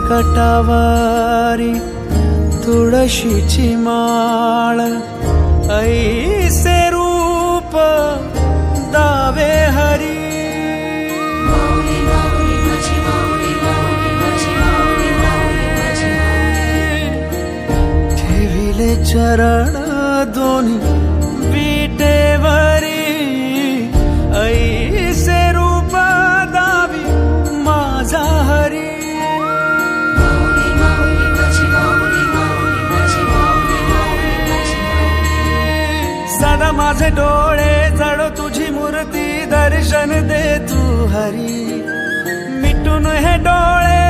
कटावारी तुळशीची माळ, ऐसे रूप दावे हरी. ठेविले चरण दोन्ही विटेवरी, ऐसे रूप दावी माझा हरी. सदा माझे डोळे जळो तुझी मूर्ती, दर्शन दे तू हरी. मिटून हे डोळे